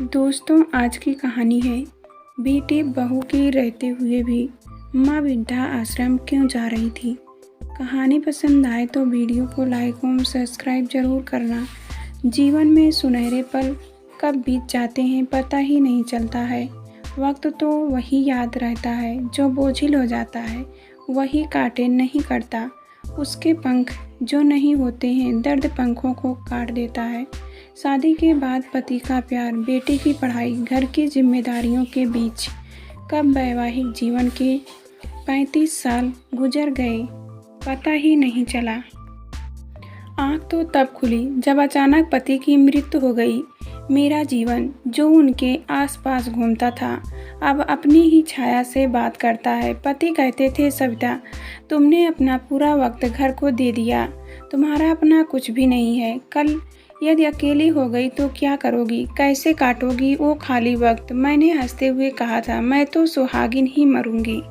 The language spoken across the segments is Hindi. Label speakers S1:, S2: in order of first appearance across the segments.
S1: दोस्तों, आज की कहानी है बेटे बहू के रहते हुए भी माँ वृद्धा आश्रम क्यों जा रही थी। कहानी पसंद आए तो वीडियो को लाइक और सब्सक्राइब जरूर करना। जीवन में सुनहरे पल कब बीत जाते हैं पता ही नहीं चलता है। वक्त तो वही याद रहता है जो बोझिल हो जाता है, वही काटे नहीं करता। उसके पंख जो नहीं होते हैं दर्द पंखों को काट देता है। शादी के बाद पति का प्यार, बेटे की पढ़ाई, घर की जिम्मेदारियों के बीच कब वैवाहिक जीवन के 35 साल गुजर गए पता ही नहीं चला। आँख तो तब खुली जब अचानक पति की मृत्यु हो गई। मेरा जीवन जो उनके आसपास घूमता था अब अपनी ही छाया से बात करता है। पति कहते थे, सविता तुमने अपना पूरा वक्त घर को दे दिया, तुम्हारा अपना कुछ भी नहीं है। कल यदि अकेली हो गई तो क्या करोगी, कैसे काटोगी वो खाली वक्त। मैंने हंसते हुए कहा था, मैं तो सुहागिन ही मरूंगी,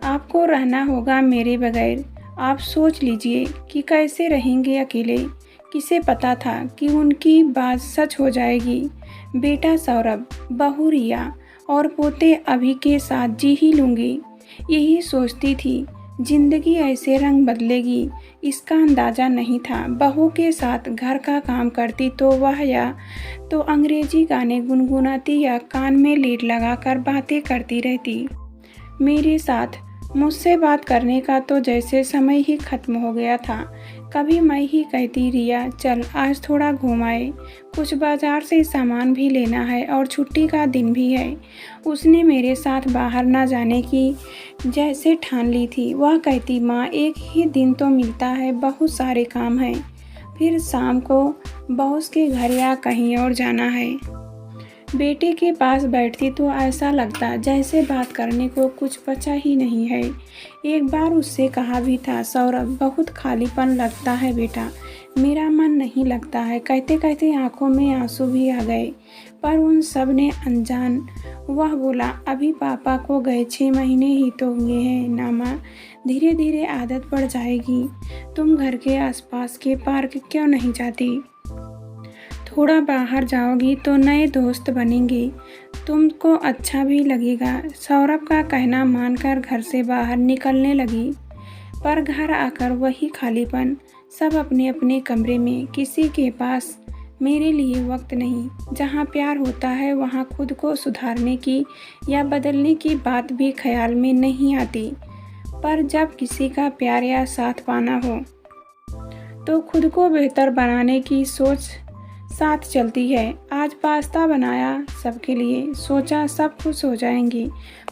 S1: आपको रहना होगा मेरे बगैर। आप सोच लीजिए कि कैसे रहेंगे अकेले। किसे पता था कि उनकी बात सच हो जाएगी। बेटा सौरभ, बहू रिया और पोते अभी के साथ जी ही लूँगी। यही सोचती थी। जिंदगी ऐसे रंग बदलेगी इसका अंदाज़ा नहीं था। बहू के साथ घर का काम करती तो वह या तो अंग्रेजी गाने गुनगुनाती या कान में लीड लगाकर बातें करती रहती। मेरे साथ मुझसे बात करने का तो जैसे समय ही खत्म हो गया था। कभी मैं ही कहती, रिया चल आज थोड़ा घूम आए, कुछ बाजार से सामान भी लेना है और छुट्टी का दिन भी है। उसने मेरे साथ बाहर ना जाने की जैसे ठान ली थी। वह कहती, माँ एक ही दिन तो मिलता है, बहुत सारे काम हैं, फिर शाम को बॉस के घर या कहीं और जाना है। बेटे के पास बैठती तो ऐसा लगता जैसे बात करने को कुछ बचा ही नहीं है। एक बार उससे कहा भी था, सौरभ बहुत खालीपन लगता है बेटा, मेरा मन नहीं लगता है। कहते कहते आंखों में आंसू भी आ गए, पर उन सब ने अनजान। वह बोला, अभी पापा को गए 6 महीने ही तो हुए हैं ना माँ, धीरे धीरे आदत पड़ जाएगी। तुम घर के आसपास के पार्क क्यों नहीं जाती, थोड़ा बाहर जाओगी तो नए दोस्त बनेंगे, तुमको अच्छा भी लगेगा। सौरभ का कहना मानकर घर से बाहर निकलने लगी, पर घर आकर वही खालीपन। सब अपने अपने कमरे में, किसी के पास मेरे लिए वक्त नहीं। जहाँ प्यार होता है वहाँ खुद को सुधारने की या बदलने की बात भी ख्याल में नहीं आती। पर जब किसी का प्यार या साथ पाना हो तो खुद को बेहतर बनाने की सोच साथ चलती है। आज पास्ता बनाया सबके लिए, सोचा सब खुश हो जाएंगे,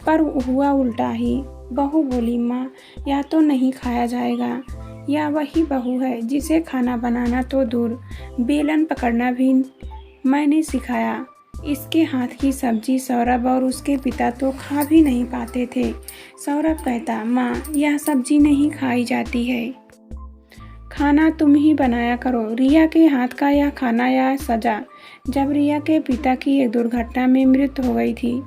S1: पर हुआ उल्टा ही। बहू बोली, माँ या तो नहीं खाया जाएगा, या वही बहू है जिसे खाना बनाना तो दूर बेलन पकड़ना भी मैंने सिखाया। इसके हाथ की सब्जी सौरभ और उसके पिता तो खा भी नहीं पाते थे। सौरभ कहता, माँ यह सब्जी नहीं खाई जाती है, खाना तुम ही बनाया करो। रिया के हाथ का यह खाना या सजा। जब रिया के पिता की एक दुर्घटना में मृत्यु हो गई थी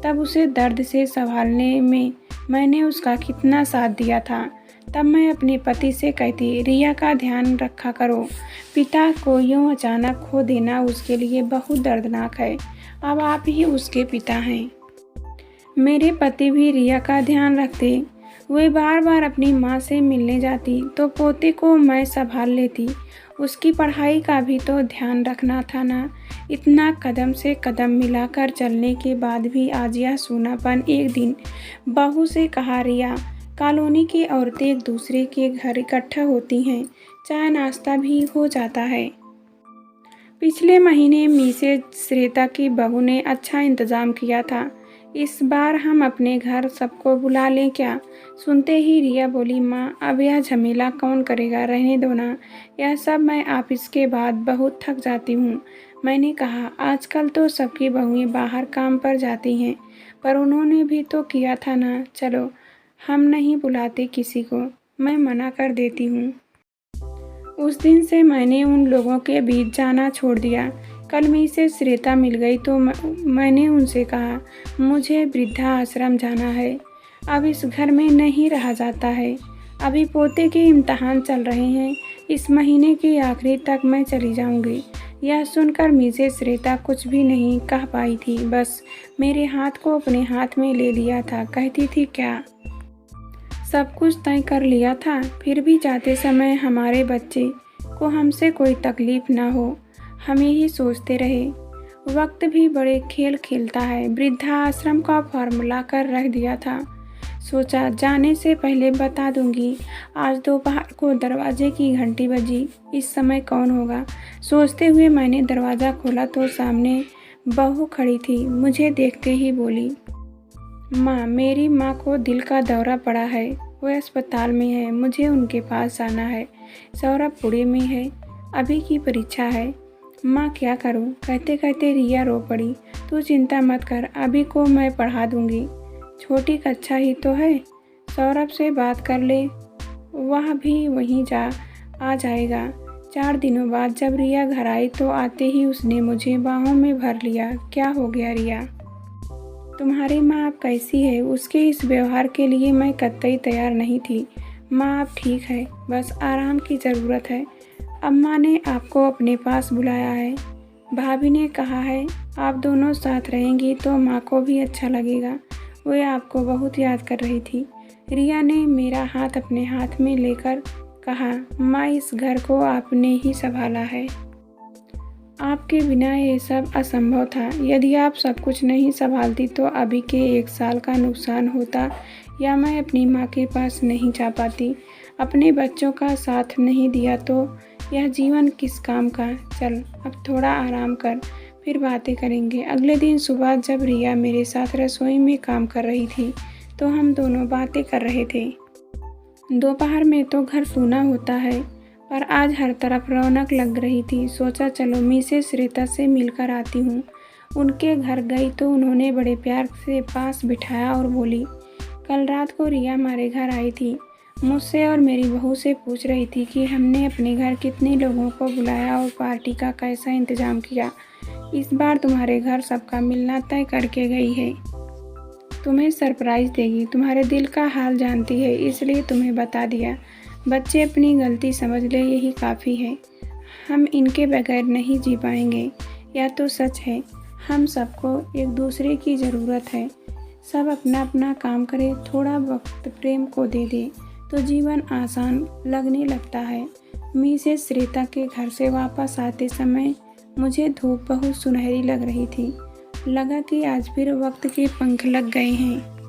S1: तब उसे दर्द से संभालने में मैंने उसका कितना साथ दिया था। तब मैं अपने पति से कहती, रिया का ध्यान रखा करो। पिता को यूँ अचानक खो देना उसके लिए बहुत दर्दनाक है। अब आप ही उसके पिता हैं। मेरे पति भी रिया का ध्यान रखते। वे बार बार अपनी माँ से मिलने जाती तो पोते को मैं संभाल लेती। उसकी पढ़ाई का भी तो ध्यान रखना था ना। इतना कदम से कदम मिलाकर चलने के बाद भी आज यह सूनापन। एक दिन बहू से कहा, रिया कॉलोनी की औरतें एक दूसरे के घर इकट्ठा होती हैं, चाय नाश्ता भी हो जाता है। पिछले महीने मिसेज श्वेता की बहू ने अच्छा इंतज़ाम किया था, इस बार हम अपने घर सबको बुला लें क्या। सुनते ही रिया बोली, माँ अब यह झमेला कौन करेगा, रहने दो ना, यह सब मैं ऑफिस के बाद बहुत थक जाती हूँ। मैंने कहा, आजकल तो सबकी बहुएं बाहर काम पर जाती हैं, पर उन्होंने भी तो किया था ना। चलो हम नहीं बुलाते किसी को, मैं मना कर देती हूँ। उस दिन से मैंने उन लोगों के बीच जाना छोड़ दिया। कल मिसेज श्वेता मिल गई तो मैंने उनसे कहा, मुझे वृद्धा आश्रम जाना है, अब इस घर में नहीं रहा जाता है। अभी पोते के इम्तहान चल रहे हैं, इस महीने के आखिरी तक मैं चली जाऊंगी। यह सुनकर मिसेस श्वेता कुछ भी नहीं कह पाई थी, बस मेरे हाथ को अपने हाथ में ले लिया था। कहती थी, क्या सब कुछ तय कर लिया था? फिर भी जाते समय हमारे बच्चे को हमसे कोई तकलीफ ना हो, हमें ही सोचते रहे। वक्त भी बड़े खेल खेलता है। वृद्धाश्रम का फॉर्म ला कर रख दिया था। सोचा जाने से पहले बता दूंगी। आज दोपहर को दरवाजे की घंटी बजी। इस समय कौन होगा? सोचते हुए मैंने दरवाज़ा खोला तो सामने बहू खड़ी थी। मुझे देखते ही बोली, माँ, मेरी माँ को दिल का दौरा पड़ा है, वो अस्पताल में है, मुझे उनके पास जाना है। सौरभ पुणे में है, अभी की परीक्षा है। माँ, क्या करूँ? कहते कहते रिया रो पड़ी। तू चिंता मत कर, अभी को मैं पढ़ा दूंगी, छोटी कक्षा ही तो है। सौरभ से बात कर ले, वह भी वहीं आ जाएगा। 4 दिनों बाद जब रिया घर आई तो आते ही उसने मुझे बाहों में भर लिया। क्या हो गया रिया? तुम्हारी माँ अब कैसी है? उसके इस व्यवहार के लिए मैं कतई तैयार नहीं थी। माँ अब ठीक है, बस आराम की ज़रूरत है। अम्मा ने आपको अपने पास बुलाया है। भाभी ने कहा है आप दोनों साथ रहेंगी तो माँ को भी अच्छा लगेगा। वे आपको बहुत याद कर रही थी। रिया ने मेरा हाथ अपने हाथ में लेकर कहा, माँ, इस घर को आपने ही संभाला है। आपके बिना ये सब असंभव था। यदि आप सब कुछ नहीं संभालती तो अभी के 1 साल का नुकसान होता, या मैं अपनी माँ के पास नहीं जा पाती। अपने बच्चों का साथ नहीं दिया तो यह जीवन किस काम का। चल अब थोड़ा आराम कर, फिर बातें करेंगे। अगले दिन सुबह जब रिया मेरे साथ रसोई में काम कर रही थी तो हम दोनों बातें कर रहे थे। दोपहर में तो घर सूना होता है, पर आज हर तरफ रौनक लग रही थी। सोचा चलो मिसेस श्वेता से मिलकर आती हूँ। उनके घर गई तो उन्होंने बड़े प्यार से पास बिठाया और बोली, कल रात को रिया हमारे घर आई थी। मुझसे और मेरी बहू से पूछ रही थी कि हमने अपने घर कितने लोगों को बुलाया और पार्टी का कैसा इंतज़ाम किया। इस बार तुम्हारे घर सबका मिलना तय करके गई है। तुम्हें सरप्राइज़ देगी। तुम्हारे दिल का हाल जानती है, इसलिए तुम्हें बता दिया। बच्चे अपनी गलती समझ ले, यही काफ़ी है। हम इनके बगैर नहीं जी पाएंगे। यह तो सच है, हम सबको एक दूसरे की ज़रूरत है। सब अपना अपना काम करे, थोड़ा वक्त प्रेम को दे दे तो जीवन आसान लगने लगता है। मिसेस श्वेता के घर से वापस आते समय मुझे धूप बहुत सुनहरी लग रही थी। लगा कि आज फिर वक्त के पंख लग गए हैं।